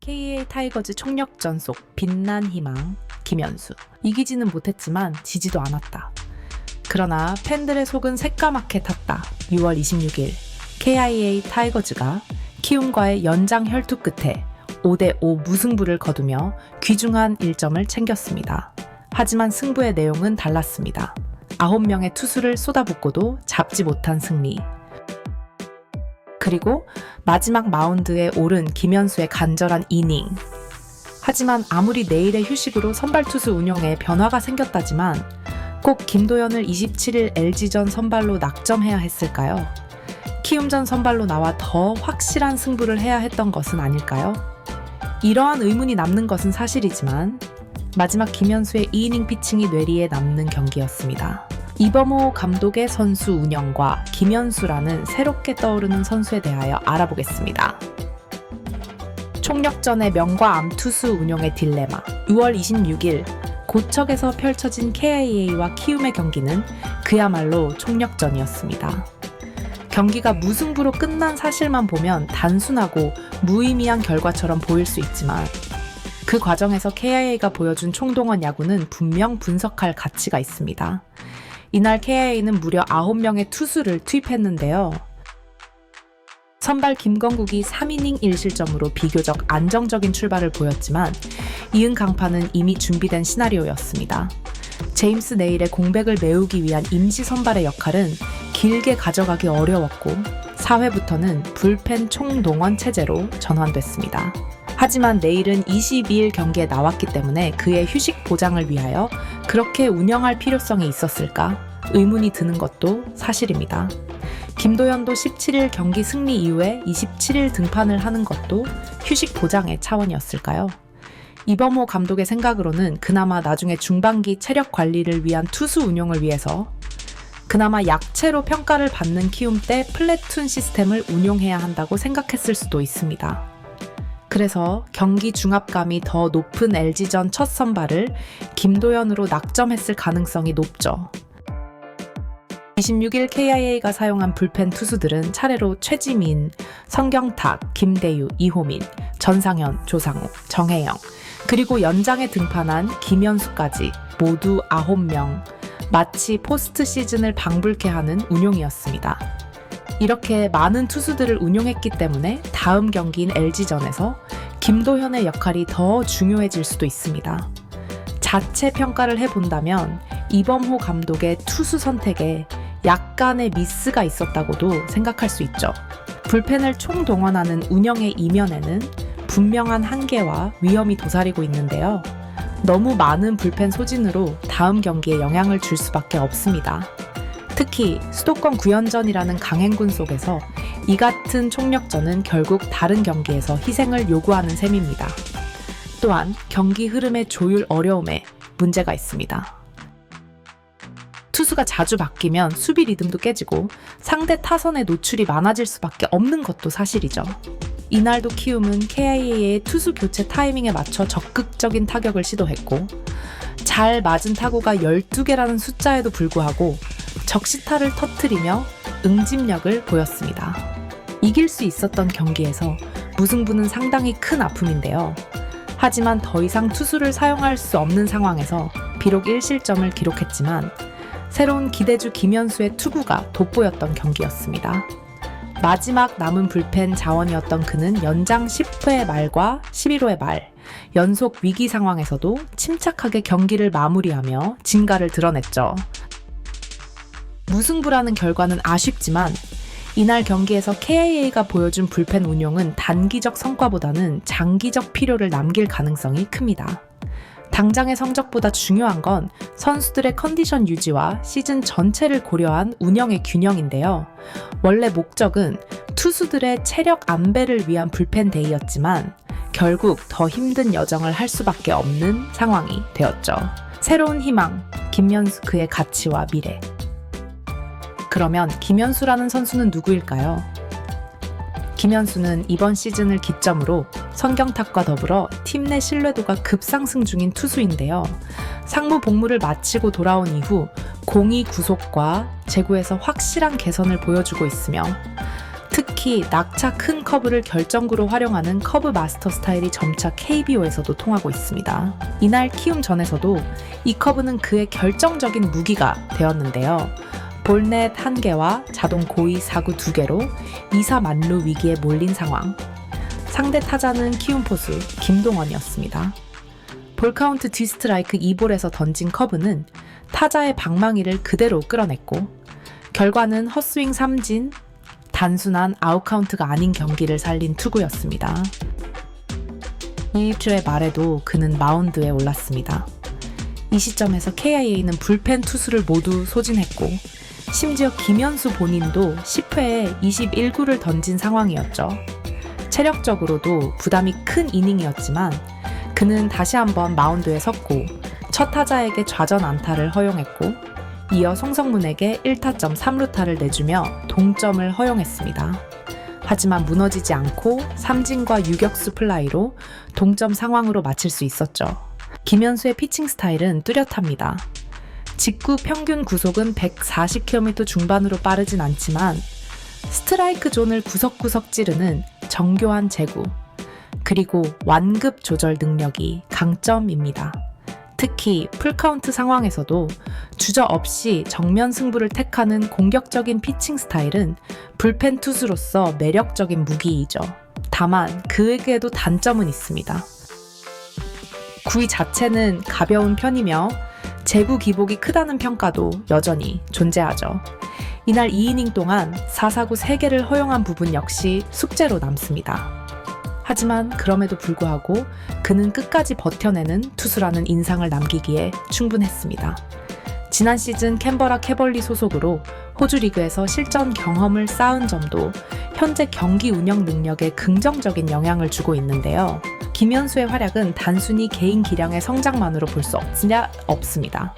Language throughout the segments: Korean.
KA 타이거즈 총력전 속 빛난 희망 김현수. 이기지는 못했지만 지지도 않았다. 그러나 팬들의 속은 새까맣게 탔다. 6월 26일 KIA 타이거즈가 키움과의 연장 혈투 끝에 5대5 무승부를 거두며 귀중한 1점을 챙겼습니다. 하지만 승부의 내용은 달랐습니다. 9명의 투수를 쏟아붓고도 잡지 못한 승리. 그리고 마지막 마운드에 오른 김현수의 간절한 이닝. 하지만 아무리 내일의 휴식으로 선발 투수 운영에 변화가 생겼다지만 꼭 김도현을 27일 LG전 선발로 낙점해야 했을까요? 키움전 선발로 나와 더 확실한 승부를 해야 했던 것은 아닐까요? 이러한 의문이 남는 것은 사실이지만 마지막 김현수의 2이닝 피칭이 뇌리에 남는 경기였습니다. 이범호 감독의 선수 운영과 김현수라는 새롭게 떠오르는 선수에 대하여 알아보겠습니다. 총력전의 명과 암 투수 운용의 딜레마. 6월 26일 고척에서 펼쳐진 KIA와 키움의 경기는 그야말로 총력전이었습니다. 경기가 무승부로 끝난 사실만 보면 단순하고 무의미한 결과처럼 보일 수 있지만 그 과정에서 KIA가 보여준 총동원 야구는 분명 분석할 가치가 있습니다. 이날 KIA는 무려 9명의 투수를 투입했는데요. 선발 김건국이 3이닝 1실점으로 비교적 안정적인 출발을 보였지만 이은 강판은 이미 준비된 시나리오였습니다. 제임스 네일의 공백을 메우기 위한 임시 선발의 역할은 길게 가져가기 어려웠고 4회부터는 불펜 총동원 체제로 전환됐습니다. 하지만 내일은 22일 경기에 나왔기 때문에 그의 휴식 보장을 위하여 그렇게 운영할 필요성이 있었을까? 의문이 드는 것도 사실입니다. 김도현도 17일 경기 승리 이후에 27일 등판을 하는 것도 휴식 보장의 차원이었을까요? 이범호 감독의 생각으로는 그나마 나중에 중반기 체력 관리를 위한 투수 운용을 위해서 그나마 약체로 평가를 받는 키움 때 플래툰 시스템을 운용해야 한다고 생각했을 수도 있습니다. 그래서 경기 중압감이 더 높은 LG전 첫 선발을 김도현으로 낙점했을 가능성이 높죠. 26일 KIA가 사용한 불펜 투수들은 차례로 최지민, 성경탁, 김대유, 이호민, 전상현, 조상욱, 정혜영, 그리고 연장에 등판한 김현수까지 모두 9명, 마치 포스트 시즌을 방불케 하는 운용이었습니다. 이렇게 많은 투수들을 운용했기 때문에 다음 경기인 LG전에서 김도현의 역할이 더 중요해질 수도 있습니다. 자체 평가를 해본다면 이범호 감독의 투수 선택에 약간의 미스가 있었다고도 생각할 수 있죠. 불펜을 총동원하는 운영의 이면에는 분명한 한계와 위험이 도사리고 있는데요. 너무 많은 불펜 소진으로 다음 경기에 영향을 줄 수밖에 없습니다. 특히 수도권 구연전이라는 강행군 속에서 이 같은 총력전은 결국 다른 경기에서 희생을 요구하는 셈입니다. 또한 경기 흐름의 조율 어려움에 문제가 있습니다. 투수가 자주 바뀌면 수비 리듬도 깨지고 상대 타선의 노출이 많아질 수밖에 없는 것도 사실이죠. 이날도 키움은 KIA의 투수 교체 타이밍에 맞춰 적극적인 타격을 시도했고 잘 맞은 타구가 12개라는 숫자에도 불구하고 적시타를 터뜨리며 응집력을 보였습니다. 이길 수 있었던 경기에서 무승부는 상당히 큰 아픔인데요. 하지만 더 이상 투수를 사용할 수 없는 상황에서 비록 1실점을 기록했지만 새로운 기대주 김현수의 투구가 돋보였던 경기였습니다. 마지막 남은 불펜 자원이었던 그는 연장 10회 말과 11회 말 연속 위기 상황에서도 침착하게 경기를 마무리하며 진가를 드러냈죠. 무승부라는 결과는 아쉽지만 이날 경기에서 KIA가 보여준 불펜 운용은 단기적 성과보다는 장기적 필요를 남길 가능성이 큽니다. 당장의 성적보다 중요한 건 선수들의 컨디션 유지와 시즌 전체를 고려한 운영의 균형인데요. 원래 목적은 투수들의 체력 안배를 위한 불펜 데이였지만 결국 더 힘든 여정을 할 수밖에 없는 상황이 되었죠. 새로운 희망, 김현수 그의 가치와 미래. 그러면 김현수라는 선수는 누구일까요? 김현수는 이번 시즌을 기점으로 성경탁과 더불어 팀 내 신뢰도가 급상승 중인 투수인데요. 상무 복무를 마치고 돌아온 이후 공이 구속과 제구에서 확실한 개선을 보여주고 있으며 특히 특히 낙차 큰 커브를 결정구로 활용하는 커브 마스터 스타일이 점차 KBO에서도 통하고 있습니다. 이날 키움전에서도 이 커브는 그의 결정적인 무기가 되었는데요. 볼넷 1개와 자동 고의 사구 2개로 2사 만루 위기에 몰린 상황. 상대 타자는 키움 포수 김동원이었습니다. 볼카운트 뒤스트라이크 2볼에서 던진 커브는 타자의 방망이를 그대로 끌어냈고 결과는 헛스윙 3진, 단순한 아웃카운트가 아닌 경기를 살린 투구였습니다. 2회 말에도 그는 마운드에 올랐습니다. 이 시점에서 KIA는 불펜 투수를 모두 소진했고 심지어 김현수 본인도 10회에 21구를 던진 상황이었죠. 체력적으로도 부담이 큰 이닝이었지만 그는 다시 한번 마운드에 섰고 첫 타자에게 좌전 안타를 허용했고 이어 송성문에게 1타점 3루타를 내주며 동점을 허용했습니다. 하지만 무너지지 않고 삼진과 유격수 플라이로 동점 상황으로 마칠 수 있었죠. 김현수의 피칭 스타일은 뚜렷합니다. 직구 평균 구속은 140km 중반으로 빠르진 않지만 스트라이크 존을 구석구석 찌르는 정교한 제구, 그리고 완급 조절 능력이 강점입니다. 특히 풀카운트 상황에서도 주저없이 정면 승부를 택하는 공격적인 피칭 스타일은 불펜 투수로서 매력적인 무기이죠. 다만 그에게도 단점은 있습니다. 구위 자체는 가벼운 편이며 제구 기복이 크다는 평가도 여전히 존재하죠. 이날 2이닝 동안 4사구 3개를 허용한 부분 역시 숙제로 남습니다. 하지만 그럼에도 불구하고 그는 끝까지 버텨내는 투수라는 인상을 남기기에 충분했습니다. 지난 시즌 캔버라 캐벌리 소속으로 호주 리그에서 실전 경험을 쌓은 점도 현재 경기 운영 능력에 긍정적인 영향을 주고 있는데요. 김현수의 활약은 단순히 개인 기량의 성장만으로 볼 수 없습니다.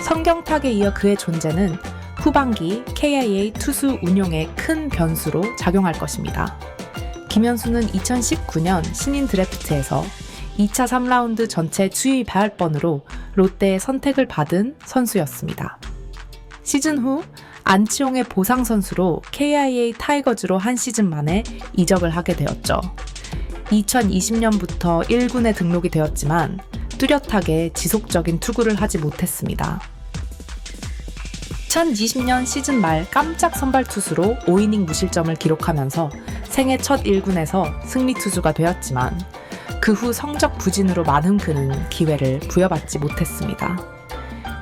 성경탁에 이어 그의 존재는 후반기 KIA 투수 운용에 큰 변수로 작용할 것입니다. 김현수는 2019년 신인 드래프트에서 2차 3라운드 전체 추위 발번으로 롯데의 선택을 받은 선수였습니다. 시즌 후 안치홍의 보상 선수로 KIA 타이거즈로 한 시즌 만에 이적을 하게 되었죠. 2020년부터 1군에 등록이 되었지만 뚜렷하게 지속적인 투구를 하지 못했습니다. 2020년 시즌 말 깜짝 선발 투수로 5이닝 무실점을 기록하면서 생애 첫 1군에서 승리 투수가 되었지만 그 후 성적 부진으로 많은 그는 기회를 부여받지 못했습니다.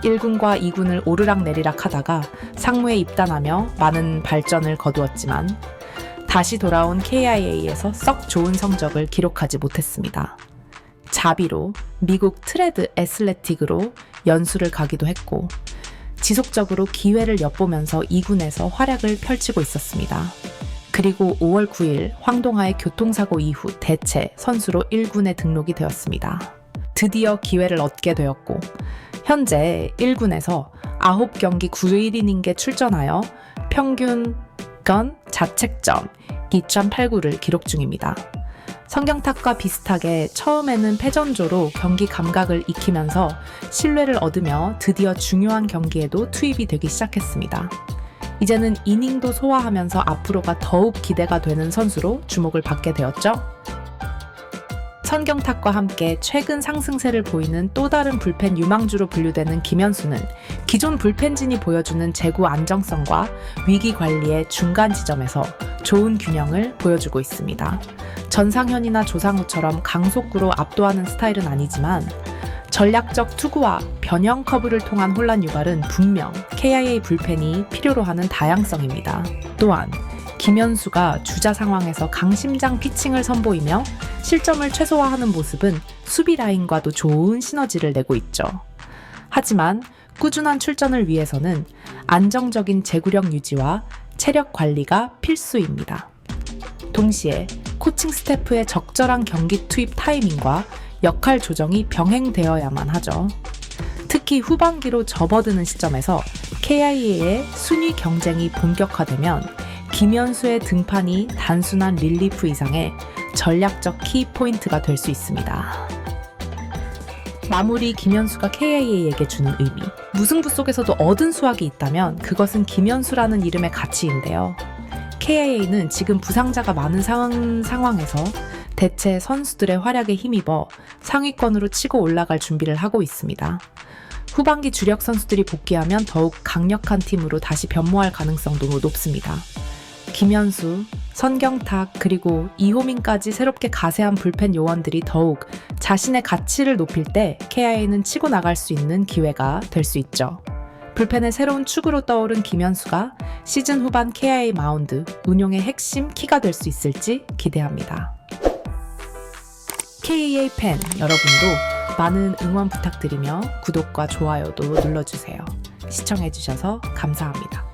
1군과 2군을 오르락내리락 하다가 상무에 입단하며 많은 발전을 거두었지만 다시 돌아온 KIA에서 썩 좋은 성적을 기록하지 못했습니다. 자비로 미국 트레드 애슬레틱으로 연수를 가기도 했고 지속적으로 기회를 엿보면서 2군에서 활약을 펼치고 있었습니다. 그리고 5월 9일 황동하의 교통사고 이후 대체 선수로 1군에 등록이 되었습니다. 드디어 기회를 얻게 되었고 현재 1군에서 9경기 9이닝에 출전하여 평균 자책점 2.89를 기록 중입니다. 성경탁과 비슷하게 처음에는 패전조로 경기 감각을 익히면서 신뢰를 얻으며 드디어 중요한 경기에도 투입이 되기 시작했습니다. 이제는 이닝도 소화하면서 앞으로가 더욱 기대가 되는 선수로 주목을 받게 되었죠. 성경탁과 함께 최근 상승세를 보이는 또 다른 불펜 유망주로 분류되는 김현수는 기존 불펜진이 보여주는 제구 안정성과 위기 관리의 중간 지점에서 좋은 균형을 보여주고 있습니다. 전상현이나 조상우처럼 강속구로 압도하는 스타일은 아니지만 전략적 투구와 변형 커브를 통한 혼란 유발은 분명 KIA 불펜이 필요로 하는 다양성입니다. 또한 김현수가 주자 상황에서 강심장 피칭을 선보이며 실점을 최소화하는 모습은 수비 라인과도 좋은 시너지를 내고 있죠. 하지만 꾸준한 출전을 위해서는 안정적인 제구력 유지와 체력 관리가 필수입니다. 동시에 코칭 스태프의 적절한 경기 투입 타이밍과 역할 조정이 병행되어야만 하죠. 특히 후반기로 접어드는 시점에서 KIA의 순위 경쟁이 본격화되면 김현수의 등판이 단순한 릴리프 이상의 전략적 키포인트가 될 수 있습니다. 마무리 김현수가 KIA에게 주는 의미. 무승부 속에서도 얻은 수확이 있다면 그것은 김현수라는 이름의 가치인데요. KIA는 지금 부상자가 많은 상황에서 대체 선수들의 활약에 힘입어 상위권으로 치고 올라갈 준비를 하고 있습니다. 후반기 주력 선수들이 복귀하면 더욱 강력한 팀으로 다시 변모할 가능성도 높습니다. 김현수, 선경탁, 그리고 이호민까지 새롭게 가세한 불펜 요원들이 더욱 자신의 가치를 높일 때 KIA는 치고 나갈 수 있는 기회가 될 수 있죠. 불펜의 새로운 축으로 떠오른 김현수가 시즌 후반 KIA 마운드 운용의 핵심 키가 될 수 있을지 기대합니다. KIA 팬 여러분도 많은 응원 부탁드리며 구독과 좋아요도 눌러주세요. 시청해주셔서 감사합니다.